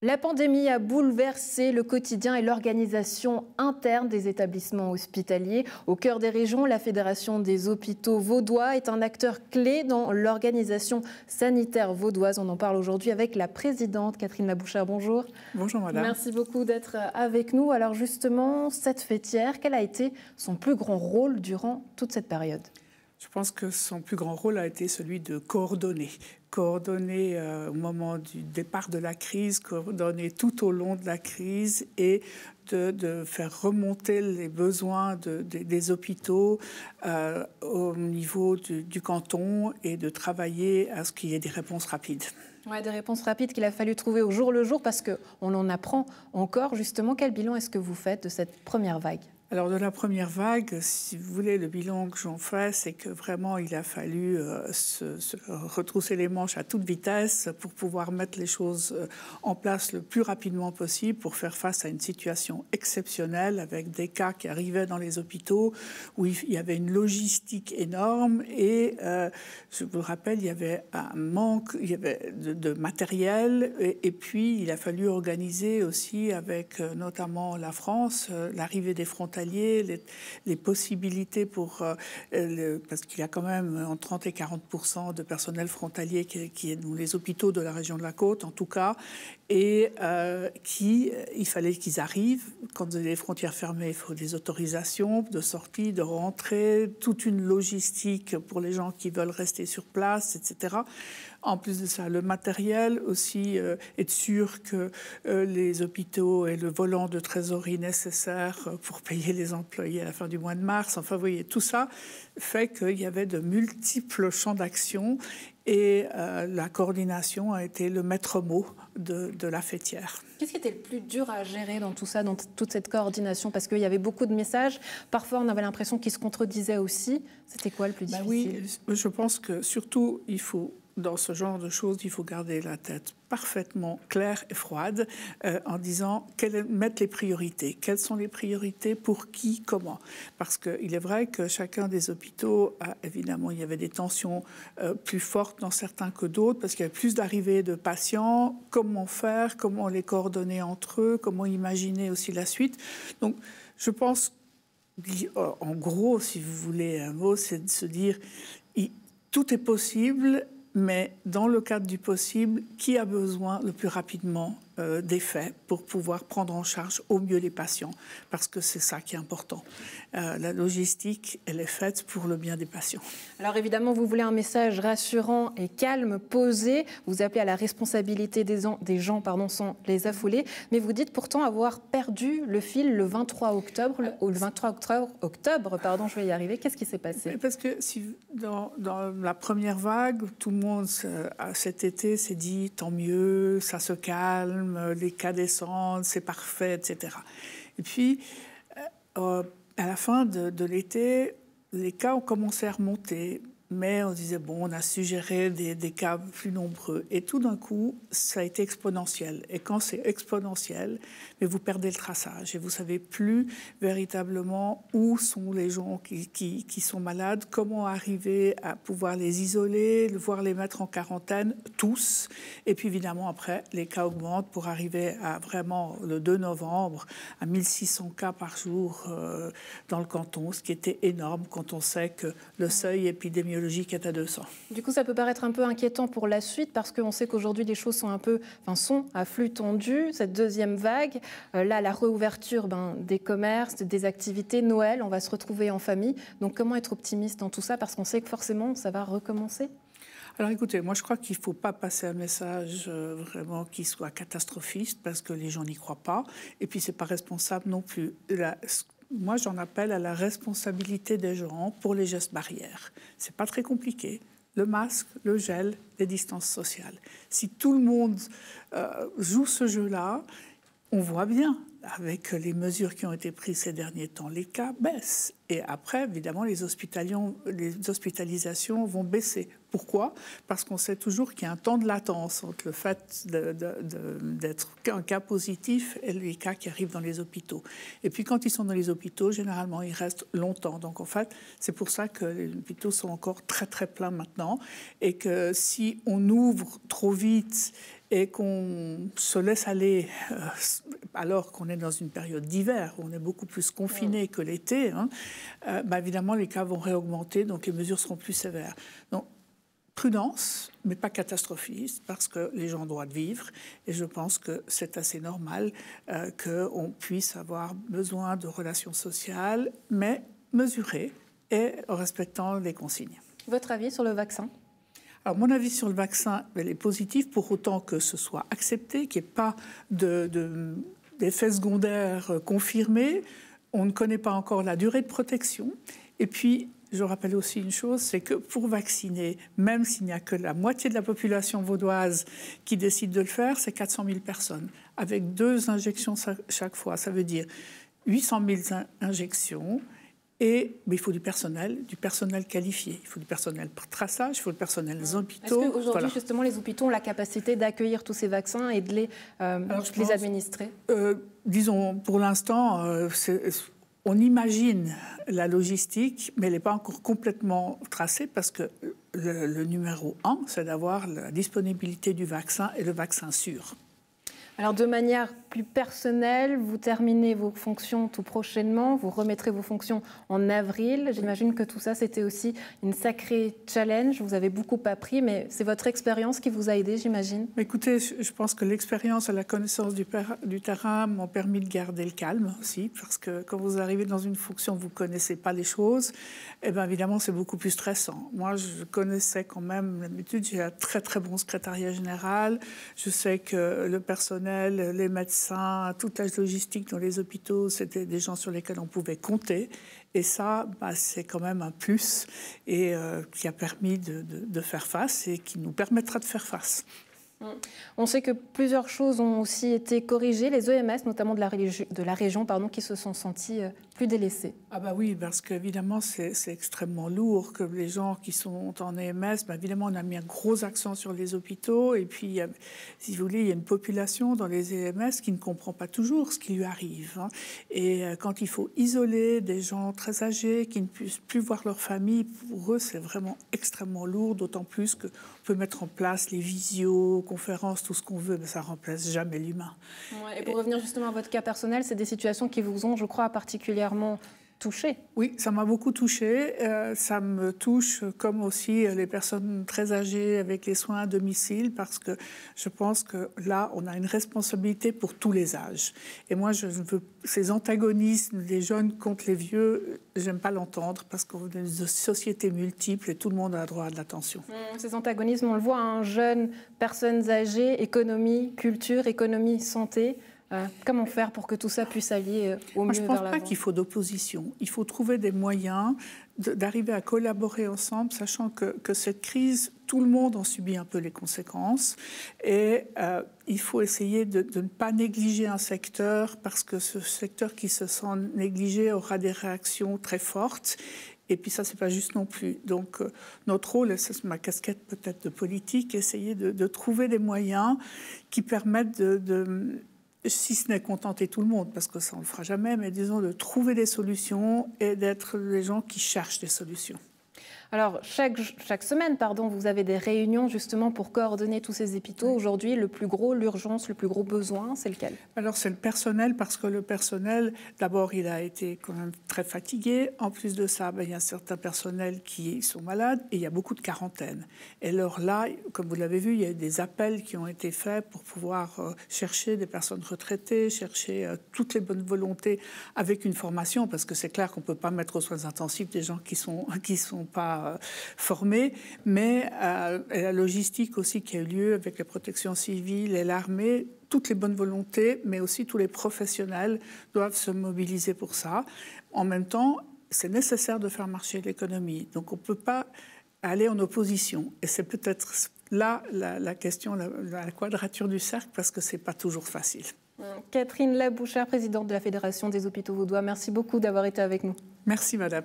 La pandémie a bouleversé le quotidien et l'organisation interne des établissements hospitaliers. Au cœur des régions, la Fédération des hôpitaux vaudois est un acteur clé dans l'organisation sanitaire vaudoise. On en parle aujourd'hui avec la présidente Catherine Labouchère. Bonjour. Bonjour madame. Merci beaucoup d'être avec nous. Alors justement, cette fêtière, quel a été son plus grand rôle durant toute cette période ? Je pense que son plus grand rôle a été celui de coordonner au moment du départ de la crise, coordonner tout au long de la crise et de faire remonter les besoins des hôpitaux au niveau du canton et de travailler à ce qu'il y ait des réponses rapides. Ouais, des réponses rapides qu'il a fallu trouver au jour le jour parce qu'on en apprend encore. Justement, quel bilan est-ce que vous faites de cette première vague ? Alors de la première vague, si vous voulez, le bilan que j'en fais, c'est que vraiment il a fallu se retrousser les manches à toute vitesse pour pouvoir mettre les choses en place le plus rapidement possible pour faire face à une situation exceptionnelle avec des cas qui arrivaient dans les hôpitaux où il y avait une logistique énorme et je vous le rappelle, il y avait un manque de matériel et puis il a fallu organiser aussi avec notamment la France l'arrivée des frontaliers, les possibilités pour parce qu'il y a quand même entre 30 et 40% de personnel frontalier qui est dans les hôpitaux de la région de la Côte, en tout cas, et il fallait qu'ils arrivent. Quand les frontières fermées, il faut des autorisations de sortie, de rentrée, toute une logistique pour les gens qui veulent rester sur place, etc. En plus de ça, le matériel aussi, être sûr que les hôpitaux aient le volant de trésorerie nécessaire pour payer les employés à la fin du mois de mars. Enfin, vous voyez, tout ça fait qu'il y avait de multiples champs d'action et la coordination a été le maître mot de la fêtière. Qu'est-ce qui était le plus dur à gérer dans tout ça, dans toute cette coordination ? Parce qu'il y avait beaucoup de messages. Parfois, on avait l'impression qu'ils se contredisaient aussi. C'était quoi le plus difficile ? Oui, je pense que surtout, dans ce genre de choses, il faut garder la tête parfaitement claire et froide en disant mettre les priorités. Quelles sont les priorités pour qui, comment ? Parce qu'il est vrai que chacun des hôpitaux, évidemment, il y avait des tensions plus fortes dans certains que d'autres parce qu'il y avait plus d'arrivées de patients. Comment faire ? Comment les coordonner entre eux ? Comment imaginer aussi la suite ? Donc, je pense, en gros, si vous voulez un mot, c'est de se dire tout est possible. Mais dans le cadre du possible, qui a besoin le plus rapidement d'effets pour pouvoir prendre en charge au mieux les patients ? Parce que c'est ça qui est important. La logistique, elle est faite pour le bien des patients. Alors évidemment, vous voulez un message rassurant et calme, posé. Vous appelez à la responsabilité des gens sans les affouler. Mais vous dites pourtant avoir perdu le fil le 23 octobre. Je vais y arriver. Qu'est-ce qui s'est passé ? Parce que dans la première vague, tout le monde cet été s'est dit tant mieux, ça se calme, les cas descendent, c'est parfait, etc. Et puis, à la fin de l'été, les cas ont commencé à remonter. Mais on disait, bon, on a suggéré des cas plus nombreux. Et tout d'un coup, ça a été exponentiel. Et quand c'est exponentiel, mais vous perdez le traçage. Et vous ne savez plus véritablement où sont les gens qui sont malades, comment arriver à pouvoir les isoler, voire les mettre en quarantaine, tous. Et puis évidemment, après, les cas augmentent pour arriver à vraiment, le 2 novembre, à 1600 cas par jour dans le canton, ce qui était énorme quand on sait que le seuil épidémiologique est à 200. Du coup, ça peut paraître un peu inquiétant pour la suite parce qu'on sait qu'aujourd'hui, les choses sont sont à flux tendu. Cette deuxième vague, là, la réouverture des commerces, des activités, Noël, on va se retrouver en famille. Donc, comment être optimiste dans tout ça ? Parce qu'on sait que forcément, ça va recommencer. Alors écoutez, moi je crois qu'il ne faut pas passer un message vraiment qui soit catastrophiste parce que les gens n'y croient pas. Et puis, ce n'est pas responsable non plus. Moi, j'en appelle à la responsabilité des gens pour les gestes barrières. Ce n'est pas très compliqué. Le masque, le gel, les distances sociales. Si tout le monde joue ce jeu-là, on voit bien, avec les mesures qui ont été prises ces derniers temps, les cas baissent. Et après, évidemment, les hospitalisations vont baisser. Pourquoi ? Parce qu'on sait toujours qu'il y a un temps de latence entre le fait d'être un cas positif et les cas qui arrivent dans les hôpitaux. Et puis quand ils sont dans les hôpitaux, généralement, ils restent longtemps. Donc en fait, c'est pour ça que les hôpitaux sont encore très très pleins maintenant. Et que si on ouvre trop vite et qu'on se laisse aller alors qu'on est dans une période d'hiver, où on est beaucoup plus confiné que l'été, évidemment les cas vont réaugmenter, donc les mesures seront plus sévères. Donc, prudence, mais pas catastrophiste, parce que les gens doivent vivre. Et je pense que c'est assez normal qu'on puisse avoir besoin de relations sociales, mais mesurées et en respectant les consignes. Votre avis sur le vaccin ? Alors, mon avis sur le vaccin, elle est positif, pour autant que ce soit accepté, qu'il n'y ait pas d'effets secondaires confirmés. On ne connaît pas encore la durée de protection. Et puis, je rappelle aussi une chose, c'est que pour vacciner, même s'il n'y a que la moitié de la population vaudoise qui décide de le faire, c'est 400 000 personnes, avec 2 injections chaque fois. Ça veut dire 800 000 injections. Et il faut du personnel qualifié. Il faut du personnel pour traçage, il faut du personnel des hôpitaux. Est-ce qu'aujourd'hui, justement, les hôpitaux ont la capacité d'accueillir tous ces vaccins et de les administrer ? Disons, pour l'instant, on imagine la logistique, mais elle n'est pas encore complètement tracée parce que le numéro 1, c'est d'avoir la disponibilité du vaccin et le vaccin sûr. Alors, de manière plus personnelle, vous terminez vos fonctions tout prochainement, vous remettrez vos fonctions en avril. J'imagine que tout ça, c'était aussi une sacrée challenge. Vous avez beaucoup appris, mais c'est votre expérience qui vous a aidé, j'imagine. Écoutez, je pense que l'expérience et la connaissance du terrain m'ont permis de garder le calme aussi, parce que quand vous arrivez dans une fonction, vous ne connaissez pas les choses, et bien évidemment, c'est beaucoup plus stressant. Moi, je connaissais quand même l'habitude, j'ai un très très bon secrétariat général, je sais que le personnel, les médecins, toute la logistique dans les hôpitaux, c'était des gens sur lesquels on pouvait compter. Et ça, c'est quand même un plus et qui a permis de faire face et qui nous permettra de faire face. On sait que plusieurs choses ont aussi été corrigées, les EMS, notamment de la région, qui se sont sentis plus délaissés. Ah oui, parce qu'évidemment, c'est extrêmement lourd que les gens qui sont en EMS, évidemment, on a mis un gros accent sur les hôpitaux. Et puis, si vous voulez, il y a une population dans les EMS qui ne comprend pas toujours ce qui lui arrive. Et quand il faut isoler des gens très âgés qui ne puissent plus voir leur famille, pour eux, c'est vraiment extrêmement lourd, d'autant plus qu'on peut mettre en place les visioconférences, tout ce qu'on veut, mais ça ne remplace jamais l'humain. Ouais, et pour revenir justement à votre cas personnel, c'est des situations qui vous ont, je crois, particulièrement touché. Oui, ça m'a beaucoup touché. Ça me touche comme aussi les personnes très âgées avec les soins à domicile, parce que je pense que là, on a une responsabilité pour tous les âges. Et moi, je veux ces antagonismes des jeunes contre les vieux, j'aime pas l'entendre, parce qu'on est une société multiple et tout le monde a droit à de l'attention. Ces antagonismes, on le voit, jeunes, personnes âgées, économie, culture, économie, santé. Comment faire pour que tout ça puisse allier au mieux vers l'avant ? Je ne pense pas qu'il faut d'opposition. Il faut trouver des moyens d'arriver à collaborer ensemble, sachant que cette crise, tout le monde en subit un peu les conséquences. Et il faut essayer de ne pas négliger un secteur, parce que ce secteur qui se sent négligé aura des réactions très fortes. Et puis ça, c'est pas juste non plus. Donc notre rôle, c'est ma casquette peut-être de politique, essayer de trouver des moyens qui permettent si ce n'est contenter tout le monde, parce que ça on le fera jamais, mais disons de trouver des solutions et d'être les gens qui cherchent des solutions. Alors, chaque semaine, vous avez des réunions justement pour coordonner tous ces hôpitaux. Aujourd'hui, l'urgence, le plus gros besoin, c'est lequel ? Alors, c'est le personnel, parce que le personnel, d'abord, il a été quand même très fatigué. En plus de ça, il y a certains personnels qui sont malades et il y a beaucoup de quarantaines. Et alors là, comme vous l'avez vu, il y a des appels qui ont été faits pour pouvoir chercher des personnes retraitées, chercher toutes les bonnes volontés avec une formation, parce que c'est clair qu'on ne peut pas mettre aux soins intensifs des gens qui sont pas formés, mais la logistique aussi qui a eu lieu avec la protection civile et l'armée, toutes les bonnes volontés, mais aussi tous les professionnels doivent se mobiliser pour ça. En même temps, c'est nécessaire de faire marcher l'économie, donc on ne peut pas aller en opposition. Et c'est peut-être là la question, la quadrature du cercle, parce que ce n'est pas toujours facile. Catherine Labouchère, présidente de la Fédération des hôpitaux vaudois, merci beaucoup d'avoir été avec nous. Merci, madame.